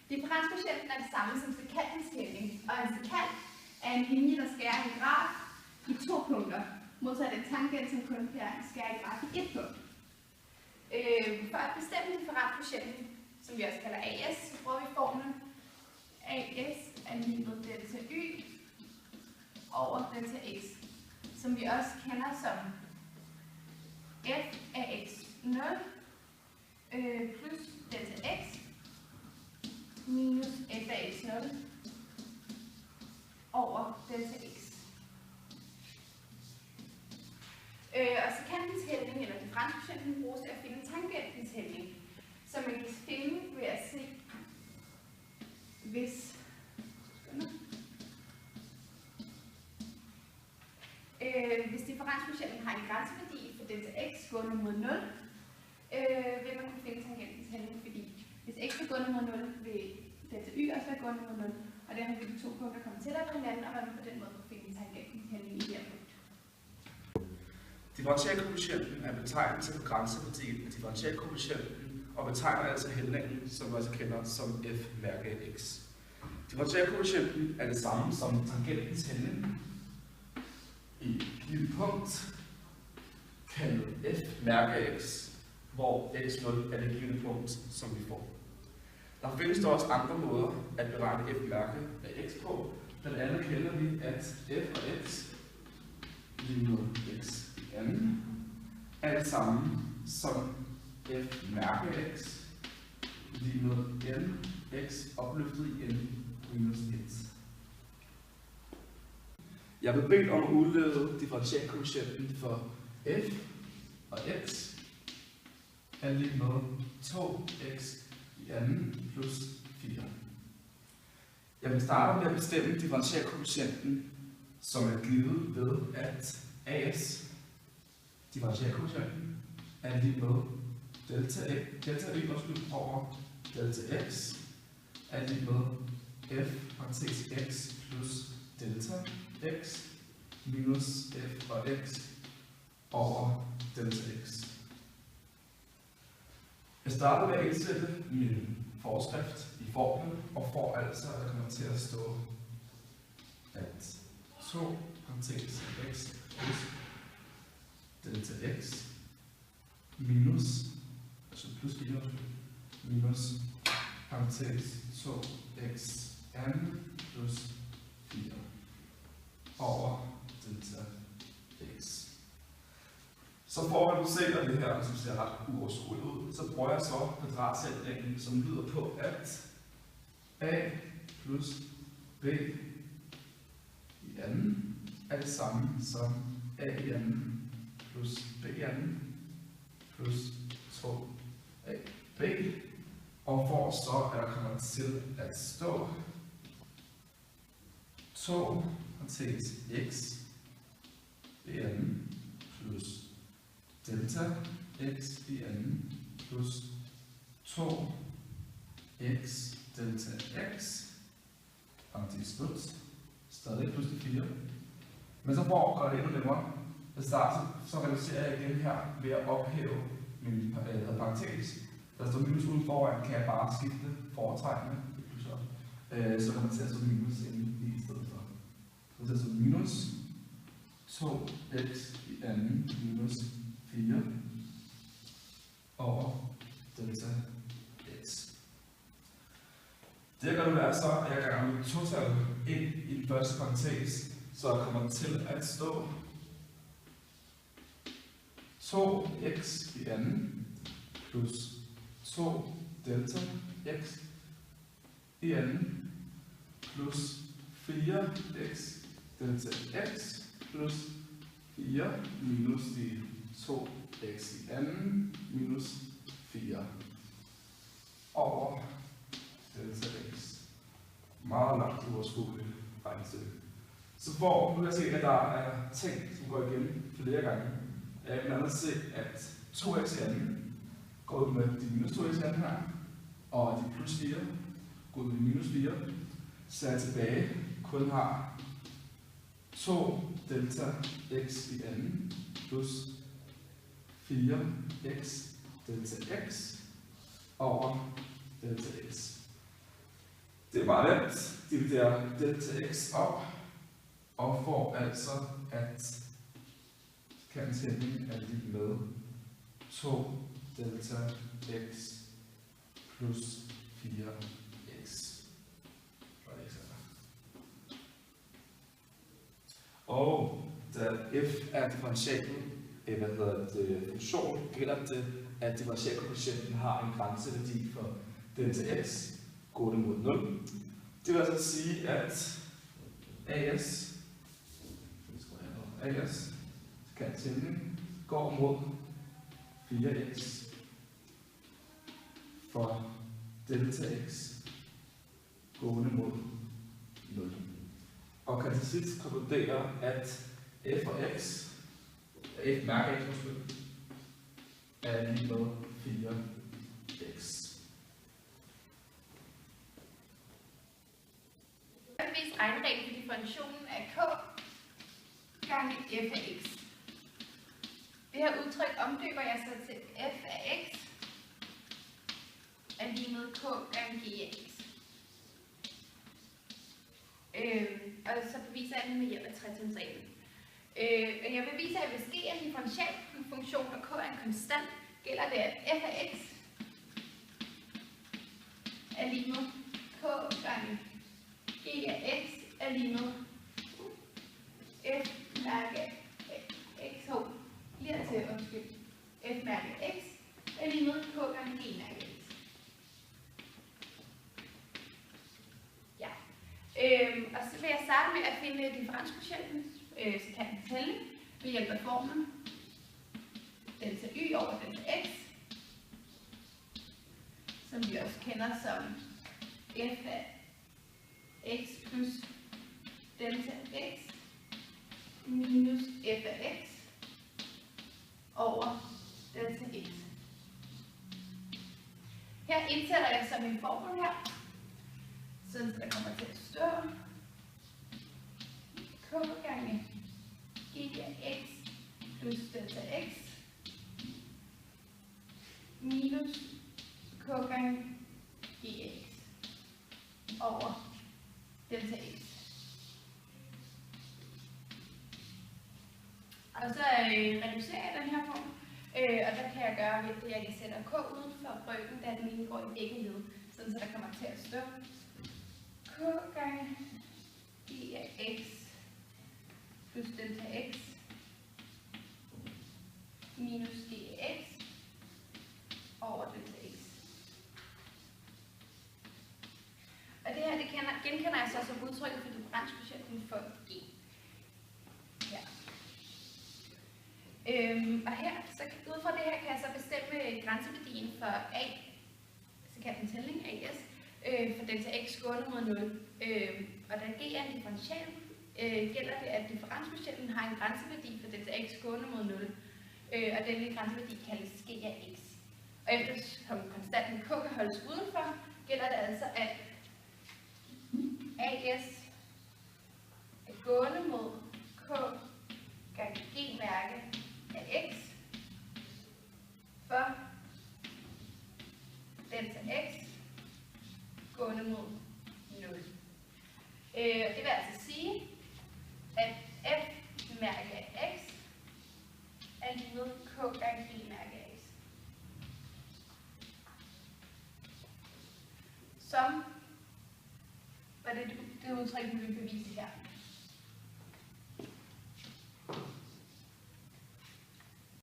Differentialkoefficienten er det samme som sekantens hældning, og en sekant er en linje, der skærer en graf i 2 punkter, modsat en tangent, som kun skærer en graf i 1 punkt. For at bestemme differentialkoefficienten, som vi også kalder AS, så bruger vi formlen AS er lig med delta Y over delta X, som vi også kender som f af x0 plus delta x minus f af x0 over delta x. Og sekantens hældning eller differentialkoefficienten bruges til at finde tangentens hældning, som man kan finde ved at se, hvis differentialkoefficienten har en grænseværdi for delta x gående mod 0, vil man kunne finde tangentens hældning, fordi hvis x er gående mod 0, vil delta y også være gående mod 0, og dermed vil de 2 punkter komme tættere på hinanden, og man vil på den måde kunne finde tangentens hældning i det her punkt. Differentialkoefficienten er betegnelse for grænseværdien af differentialkoefficienten og betegner altså hældningen, som vi også kender som f mærke x. Differentialkoefficienten er det samme som tangentens hældning i et givet punkt, kaldet f mærke x, hvor x0 er det givne punkt, som vi får. Der findes dog også andre måder at beregne f mærke af x på. Blandt andet kender vi, at f og x lige med x anden er det samme som f mærke x lige med n x opløftet i n minus 1. Jeg vil bedt om at udlede differentialkoefficienten for f og x er lige med 2x i anden plus 4. Jeg vil starte med at bestemme differentialkoefficienten, som er givet ved at as, differentialkoefficienten, er lige med delta y over delta x er lige med f parentes x plus delta x minus f og x over delta x. Jeg starter med at indsætte min forskrift i formlen og får altså, at der kommer til at stå, at 2 parentes x plus delta x minus, altså plus 4, minus parentes 2x anden plus 4 over delta x. Så for at illustrere det her, som ser ret uoverskueligt ud, så bruger jeg så kvadratsætningen, som lyder på, at a plus b i anden er det samme som a i anden plus b i anden plus 2ab. Og for så er der kommer til at stå 2 parentes x i anden plus delta x i anden plus 2x delta x parentes slut, stadig plus 4. Men så for at gøre det endnu nemmere, så reducerer jeg igen her ved at ophæve min parentes. Der står minus uden foran, kan jeg bare skifte foretrækkende, så kommer til at stå minus inde i stedet for. Så kommer til at stå minus 2x i anden minus 4 over delta x. Det jeg gør nu er så, at jeg ganger mit total ind i den første parentes, så jeg kommer til at stå 2x i anden plus 2 delta x i anden plus 4x delta x plus 4 minus de 2x i anden minus 4 over delta x. Meget langt uoverskueligt regnestykke. Så for nu kan jeg se, at der er ting, som går igen flere gange. Jeg kan andet se, at 2x i anden går ud med de minus 2x i anden her, og de plus 4 går ud med de minus 4, så jeg tilbage kun har 2 delta x i anden plus 4x delta x over delta x. Det er meget nemt. Dividerer delta x op og får altså, at kantinddelingen er lig med 2 delta x plus 4x. Og da f er differentialen, funktion, gælder det, at differentialkoefficienten har en grænseværdi for delta x gående mod 0. Det vil altså sige, at as kantinddelingen går mod 4x for delta x gående mod 0. Og kan til sidst konkludere, at f og x, f mærker x er lige med 4x. Eksempelvis egenreglen for differentiationen af k gange f af x. Det her udtryk omdøber jeg så til f af x er lige med k gange g af x. Og så beviser jeg den med hjælp af tretrinsreglen. Jeg beviser, at hvis g er en differentialfunktion og k er en konstant, gælder det, at f af x er lige med k gange g af x er lige med f mærke x bliver til, f mærke x er lige med k gange g mærke x. Ja. Og så vil jeg starte med at finde differentialkoefficienten, så kan jeg tælle ved hjælp af formlen delta y over delta x, som vi også kender som f af x plus delta x minus f af x over delta x. Her indsætter jeg som en formel her, så der kommer til at stå k gange g af x plus delta x minus k gange g af x over delta x. Og så reducerer jeg den her form, og der kan jeg gøre ved det, at jeg sætter k uden for brøken, da den indgår i begge led, sådan så der kommer til at stå k gange g af x plus delta x minus g af x over delta x. Og det her det genkender jeg så som udtrykket for differentialkoefficienten for g. Ja. Og her, så ud fra det her, kan jeg så bestemme grænseværdien for a, så kan den tælling as, for delta x gående mod 0. Og da g er en differential, gælder det, at differentialkoefficienten har en grænseværdi for delta x gående mod 0. Og denne grænseværdi kaldes g af x. Og eftersom konstanten k kan holdes udenfor, gælder det altså, at as er gående mod k gange g mærke af x for delta x gående mod 0. Det vil altså sige, at f mærke af x er lige med k gange g mærke af x. Som var det udtryk, vi vil bevise her.